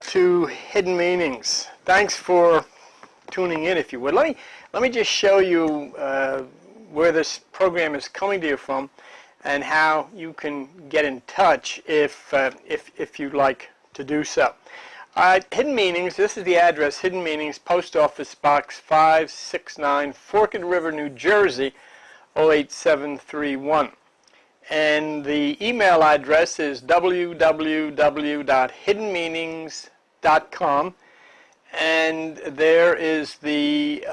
to Hidden Meanings. Thanks for tuning in, if you would. Let me just show you where this program is coming to you from and how you can get in touch if you'd like to do so. Hidden Meanings, this is the address, Hidden Meanings, Post Office Box 569, Forked River, New Jersey, 08731. And the email address is www.hiddenmeanings.com, and there is the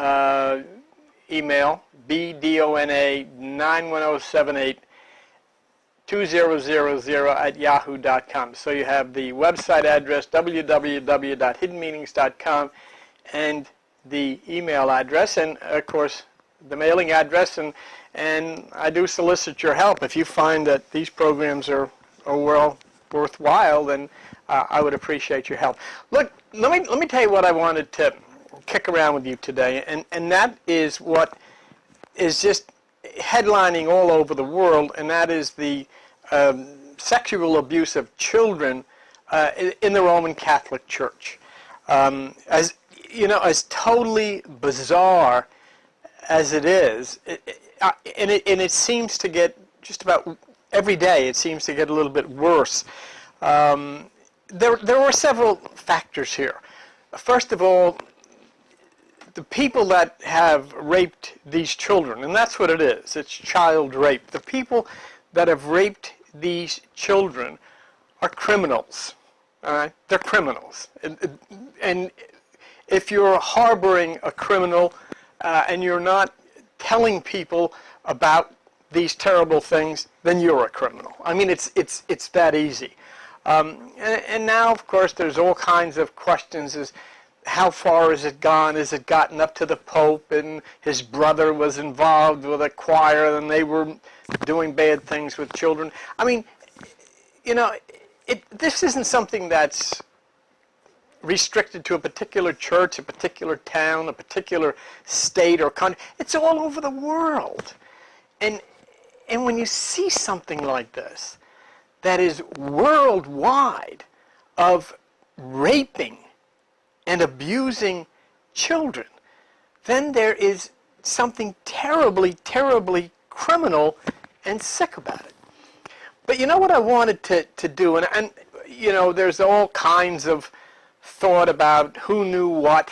email, bdona910782000 So you have the website address, www.hiddenmeanings.com, and the email address, and of course the mailing address, and I do solicit your help. If you find that these programs are well worthwhile, then I would appreciate your help. Look, let me tell you what I wanted to kick around with you today, and that is what is just headlining all over the world, and that is the sexual abuse of children in the Roman Catholic Church. As you know, as totally bizarre as it is, and it seems to get, just about every day, it seems to get a little bit worse. There were several factors here. First of all, the people that have raped these children, and that's what it is, it's child rape. The people that have raped these children are criminals. All right? They're criminals. And if you're harboring a criminal and you're not telling people about these terrible things, then you're a criminal. I mean, it's that easy. And now, of course, there's all kinds of questions as how far has it gone? Has it gotten up to the Pope and his brother was involved with a choir and they were doing bad things with children? I mean, you know, this isn't something that's restricted to a particular church, a particular town, a particular state or country. It's all over the world. And when you see something like this that is worldwide, of raping and abusing children, then there is something terribly, terribly criminal and sick about it. But you know what I wanted to do, and you know, there's all kinds of thought about who knew what.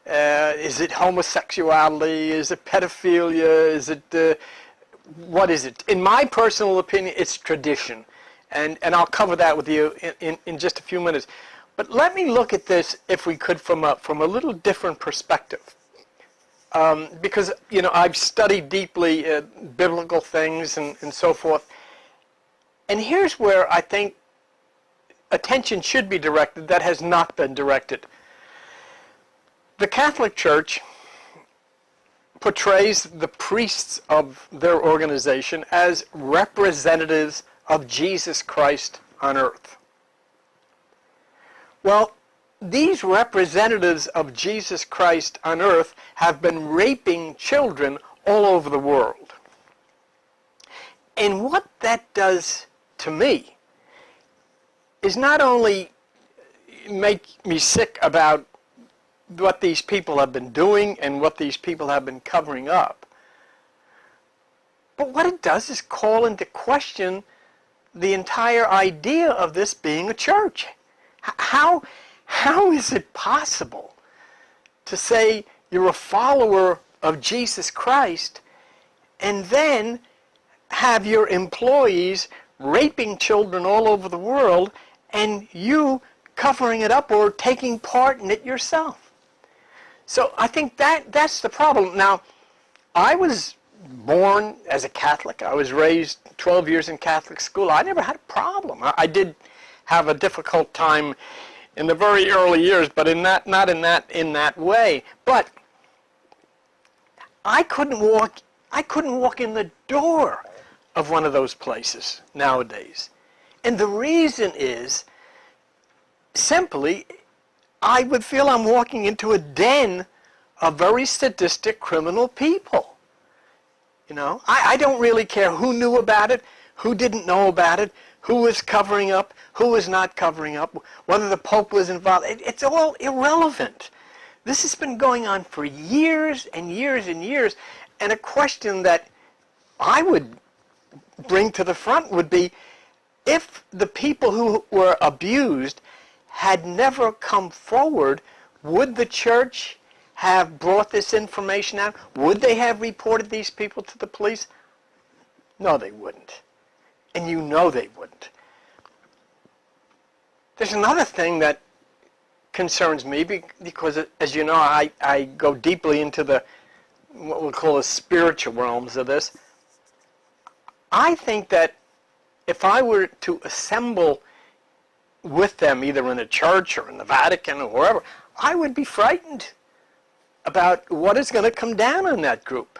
Is it homosexuality? Is it pedophilia? Is it what is it? In my personal opinion, it's tradition, and I'll cover that with you in just a few minutes. But let me look at this, if we could, from a little different perspective, because you know, I've studied deeply biblical things and so forth, and here's where I think attention should be directed that has not been directed. The Catholic Church portrays the priests of their organization as representatives of Jesus Christ on earth. Well, these representatives of Jesus Christ on earth have been raping children all over the world. And what that does to me is not only make me sick about what these people have been doing and what these people have been covering up, but what it does is call into question the entire idea of this being a church. How is it possible to say you're a follower of Jesus Christ and then have your employees raping children all over the world and you covering it up or taking part in it yourself? So I think that's the problem. Now, I was born as a Catholic. I was raised 12 years in Catholic school. I never had a problem. I did have a difficult time in the very early years, but not in that way. But I couldn't walk in the door of one of those places nowadays. And the reason is simply I would feel I'm walking into a den of very sadistic criminal people. You know, I don't really care who knew about it, who didn't know about it, who was covering up, who was not covering up, whether the Pope was involved. It's all irrelevant. This has been going on for years and years and years, and a question that I would bring to the front would be, if the people who were abused had never come forward, would the church have brought this information out? Would they have reported these people to the police? No, they wouldn't. And you know they wouldn't. There's another thing that concerns me because, as you know, I go deeply into the what we'll call the spiritual realms of this. I think that if I were to assemble with them, either in a church or in the Vatican or wherever, I would be frightened about what is going to come down on that group.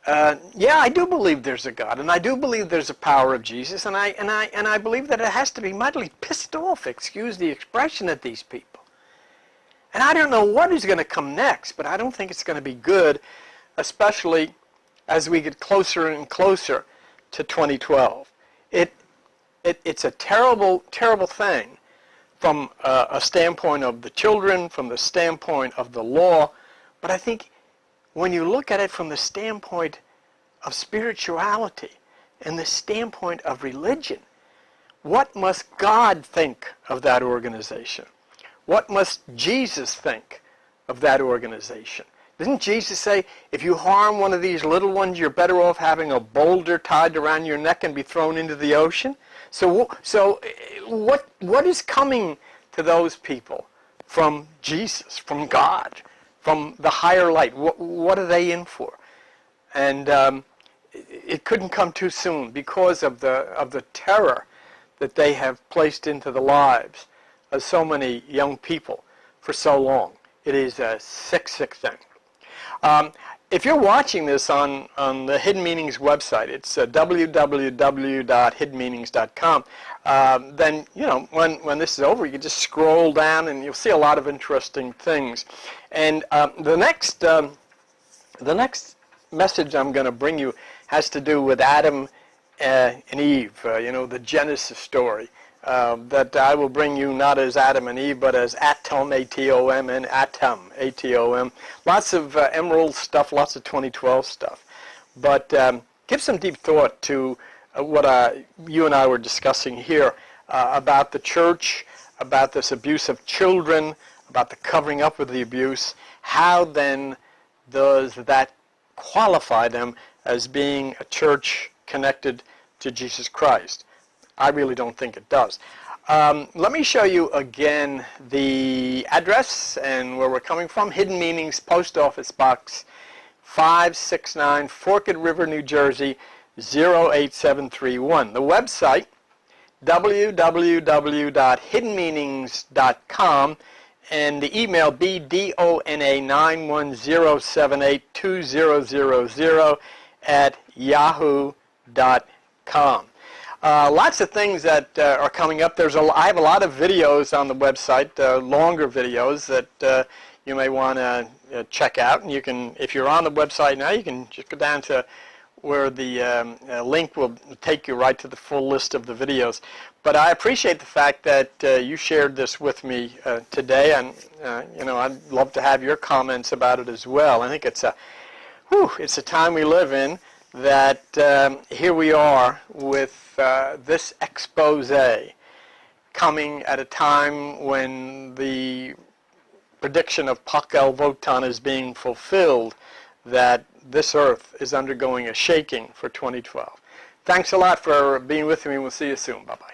Yeah, I do believe there's a God, and I do believe there's a power of Jesus, and I believe that it has to be mightily pissed off, excuse the expression, at these people. And I don't know what is going to come next, but I don't think it's going to be good, especially as we get closer and closer to 2012. It's a terrible, terrible thing from a standpoint of the children, from the standpoint of the law, but I think when you look at it from the standpoint of spirituality and the standpoint of religion, what must God think of that organization? What must Jesus think of that organization? Didn't Jesus say, if you harm one of these little ones, you're better off having a boulder tied around your neck and be thrown into the ocean? So what is coming to those people from Jesus, from God, from the higher light? What are they in for? And it couldn't come too soon because of the terror that they have placed into the lives of so many young people for so long. It is a sick, sick thing. If you're watching this on the Hidden Meanings website, it's www.hiddenmeanings.com, then, you know, when this is over, you can just scroll down and you'll see a lot of interesting things. And the next message I'm going to bring you has to do with Adam and Eve, you know, the Genesis story. That I will bring you not as Adam and Eve, but as Atom, A-T-O-M, and Atom, A-T-O-M. Lots of emerald stuff, lots of 2012 stuff. But give some deep thought to what you and I were discussing here about the church, about this abuse of children, about the covering up of the abuse. How then does that qualify them as being a church connected to Jesus Christ? I really don't think it does. Let me show you again the address and where we're coming from. Hidden Meanings, Post Office Box 569, Forked River, New Jersey, 08731. The website, www.hiddenmeanings.com, and the email, bdona910782000@yahoo.com. Lots of things that are coming up. I have a lot of videos on the website, longer videos that you may want to check out. And you can, if you're on the website now, you can just go down to where the link will take you right to the full list of the videos. But I appreciate the fact that you shared this with me today, and you know, I'd love to have your comments about it as well. I think it's a time we live in, that here we are with this expose coming at a time when the prediction of Pakel Votan is being fulfilled, that this earth is undergoing a shaking for 2012. Thanks a lot for being with me. We'll see you soon. Bye-bye.